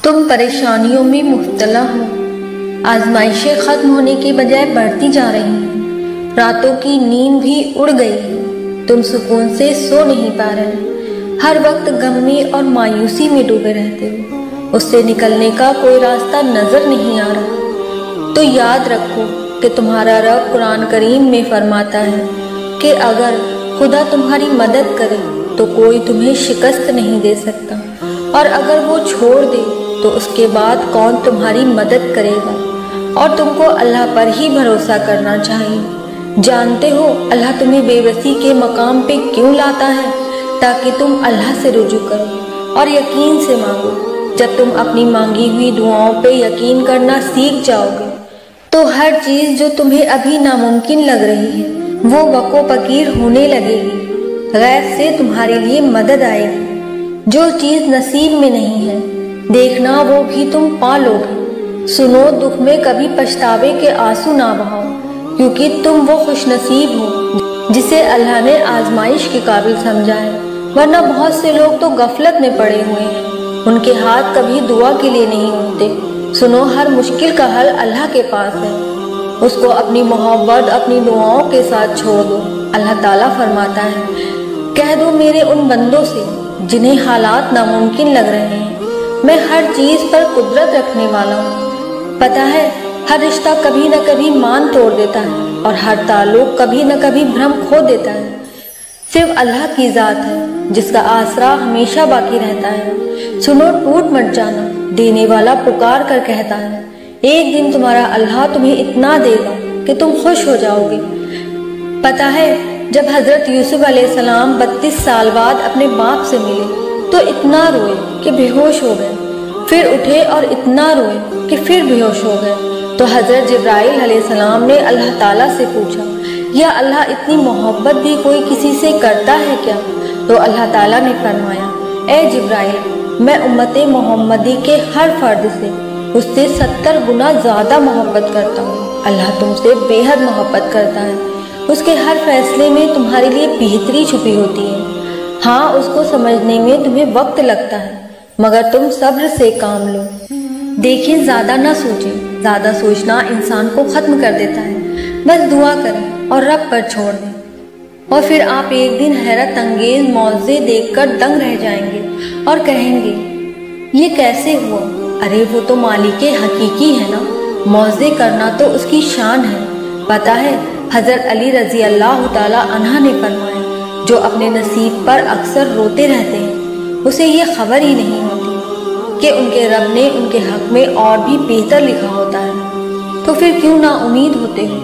तुम परेशानियों में मुब्तला हो। आजमाइशें खत्म होने के बजाय बढ़ती जा रही हैं। रातों की नींद भी उड़ गई है। तुम सुकून से सो नहीं पा रहे। हर वक्त गम में और मायूसी में डूबे रहते हो। उससे निकलने का कोई रास्ता नजर नहीं आ रहा। तो याद रखो कि तुम्हारा रब कुरान करीम में फरमाता है कि अगर खुदा तुम्हारी मदद करे तो कोई तुम्हें शिकस्त नहीं दे सकता, और अगर वो छोड़ दे तो उसके बाद कौन तुम्हारी मदद करेगा। और तुमको अल्लाह पर ही भरोसा करना चाहिए। जानते हो अल्लाह तुम्हें बेबसी के मकाम पे क्यों लाता है? ताकि तुम अल्लाह से रुजू करो और यकीन से मांगो। जब तुम अपनी मांगी हुई दुआओं पे यकीन करना सीख जाओगे तो हर चीज जो तुम्हें अभी नामुमकिन लग रही है वो वको फकीर होने लगेगी। गैब से तुम्हारे लिए मदद आएगी। जो चीज नसीब में नहीं है देखना वो भी तुम पा लोगे। सुनो, दुख में कभी पछतावे के आंसू ना बहाओ, क्योंकि तुम वो खुशनसीब हो जिसे अल्लाह ने आजमाइश के काबिल समझा है। वरना बहुत से लोग तो गफलत में पड़े हुए हैं। उनके हाथ कभी दुआ के लिए नहीं उठते। सुनो, हर मुश्किल का हल अल्लाह के पास है। उसको अपनी मोहब्बत अपनी दुआओं के साथ छोड़ दो। अल्लाह ताला फरमाता है, कह दो मेरे उन बंदों से जिन्हें हालात नामुमकिन लग रहे हैं, मैं हर चीज पर कुदरत रखने वाला हूँ। पता है, हर रिश्ता कभी न कभी मान तोड़ देता है और हर ताल्लुक कभी न कभी भ्रम खो देता है। सिर्फ अल्लाह की जात है जिसका आसरा हमेशा बाकी रहता है। सुनो, टूट मत जाना। देने वाला पुकार कर कहता है, एक दिन तुम्हारा अल्लाह तुम्हें इतना देगा कि तुम खुश हो जाओगे। पता है, जब हजरत यूसुफ अलैहिस्सलाम 32 साल बाद अपने बाप से मिले तो इतना रोए कि बेहोश हो गए, फिर उठे और इतना रोए कि फिर बेहोश हो गए। तो हजरत जिब्राइल अलैहिस्सलाम ने अल्लाह ताला से पूछा, या अल्लाह इतनी मोहब्बत भी कोई किसी से करता है क्या? तो अल्लाह ताला ने फरमाया, ए जिब्राइल, मैं उम्मते मोहम्मदी के हर फर्द से उससे 70 गुना ज्यादा मोहब्बत करता हूँ। अल्लाह तुमसे बेहद मोहब्बत करता है। उसके हर फैसले में तुम्हारे लिए बेहतरी छुपी होती है। हाँ, उसको समझने में तुम्हें वक्त लगता है, मगर तुम सब्र से काम लो। देखें, ज्यादा ना सोचें। ज्यादा सोचना इंसान को खत्म कर देता है। बस दुआ करें और रब पर छोड़ दें, और फिर आप एक दिन हैरत अंगेज मौजे देखकर दंग रह जाएंगे और कहेंगे, ये कैसे हुआ? अरे वो तो मालिक हकीकी है ना। मौजे करना तो उसकी शान है। पता है, हजरत अली रजी अल्लाह ताला अन्हा ने फरमाया, जो अपने नसीब पर अक्सर रोते रहते हैं उसे ये खबर ही नहीं होती कि उनके रब ने उनके हक में और भी बेहतर लिखा होता है। तो फिर क्यों ना उम्मीद होते हो?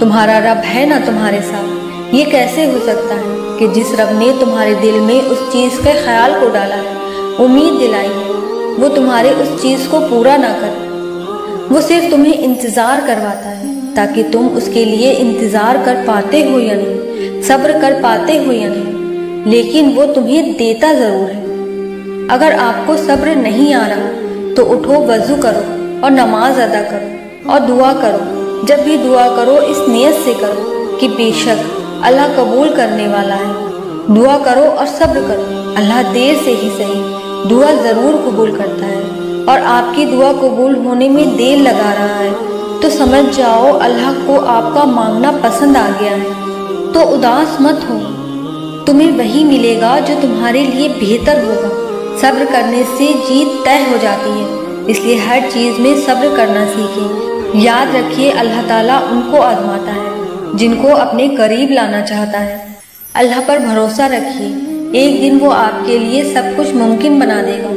तुम्हारा रब है ना तुम्हारे साथ। ये कैसे हो सकता है कि जिस रब ने तुम्हारे दिल में उस चीज के ख्याल को डाला है, उम्मीद दिलाई है, वो तुम्हारे उस चीज को पूरा ना करे। वो सिर्फ तुम्हें इंतजार करवाता है ताकि तुम उसके लिए इंतजार कर पाते हो या नहीं, सब्र कर पाते हो या नहीं, लेकिन वो तुम्हें देता जरूर है। अगर आपको सब्र नहीं आ रहा तो उठो, वजू करो और नमाज अदा करो और दुआ करो। जब भी दुआ करो इस नियत से करो कि बेशक अल्लाह कबूल करने वाला है। दुआ करो और सब्र करो। अल्लाह देर से ही सही दुआ जरूर कबूल करता है, और आपकी दुआ कबूल होने में देर लगा रहा है तो समझ जाओ अल्लाह को आपका मांगना पसंद आ गया है। तो उदास मत हो, तुम्हें वही मिलेगा जो तुम्हारे लिए बेहतर होगा। सब्र करने से जीत तय हो जाती है, इसलिए हर चीज में सब्र करना सीखें। याद रखिए, अल्लाह ताला उनको आजमाता है जिनको अपने करीब लाना चाहता है। अल्लाह पर भरोसा रखिए, एक दिन वो आपके लिए सब कुछ मुमकिन बना देगा।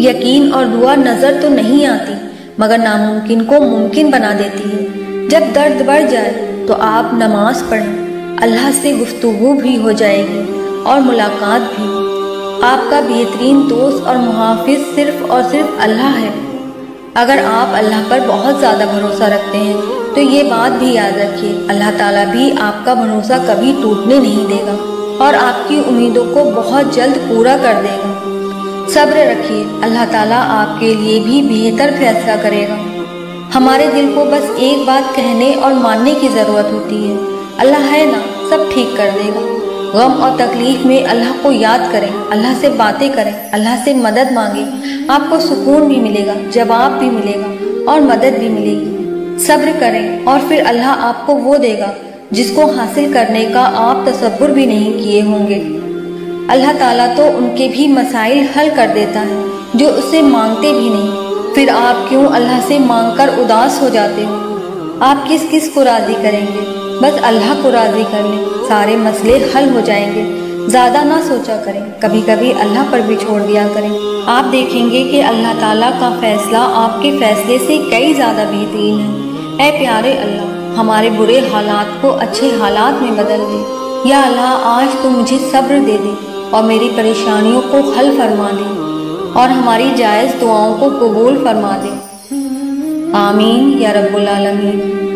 यकीन और दुआ नजर तो नहीं आती, मगर नामुमकिन को मुमकिन बना देती है। जब दर्द बढ़ जाए तो आप नमाज पढ़ें, अल्लाह से गुफ्तगू भी हो जाएगी और मुलाकात भी। आपका बेहतरीन दोस्त और मुहाफिज सिर्फ और सिर्फ अल्लाह है। अगर आप अल्लाह पर बहुत ज़्यादा भरोसा रखते हैं तो ये बात भी याद रखिए, अल्लाह ताला भी आपका भरोसा कभी टूटने नहीं देगा और आपकी उम्मीदों को बहुत जल्द पूरा कर देगा। सब्र रखिए, अल्लाह ताला आपके लिए भी बेहतर फैसला करेगा। हमारे दिल को बस एक बात कहने और मानने की ज़रूरत होती है, अल्लाह है ना, सब ठीक कर देगा। غم اور تکلیف میں اللہ کو یاد کریں، اللہ سے باتیں کریں، اللہ سے مدد مانگیں۔ آپ کو سکون بھی ملے گا، جواب بھی ملے گا اور مدد بھی ملے گی۔ صبر کریں اور پھر اللہ آپ کو وہ دے گا جس کو حاصل کرنے کا آپ تصور بھی نہیں کیے ہوں گے۔ اللہ تعالیٰ تو ان کے بھی مسائل حل کر دیتا ہے جو اس سے مانگتے بھی نہیں، پھر آپ کیوں اللہ سے مانگ کر اداس ہو جاتے ہو؟ آپ کس کو راضی کریں گے؟ بس اللہ کو راضی کر لیں، سارے مسئلے حل ہو جائیں گے۔ زیادہ نہ سوچا کریں، کبھی کبھی اللہ پر بھی چھوڑ دیا کریں۔ آپ دیکھیں گے کہ اللہ تعالیٰ کا فیصلہ آپ کے فیصلے سے کئی زیادہ بہترین ہے۔ اے پیارے اللہ، ہمارے برے حالات کو اچھے حالات میں بدل دے۔ یا اللہ، آج تو مجھے صبر دے دے اور میری پریشانیوں کو حل فرما دے اور ہماری جائز دعاؤں کو قبول فرما دے۔ آمین یا رب العالمین۔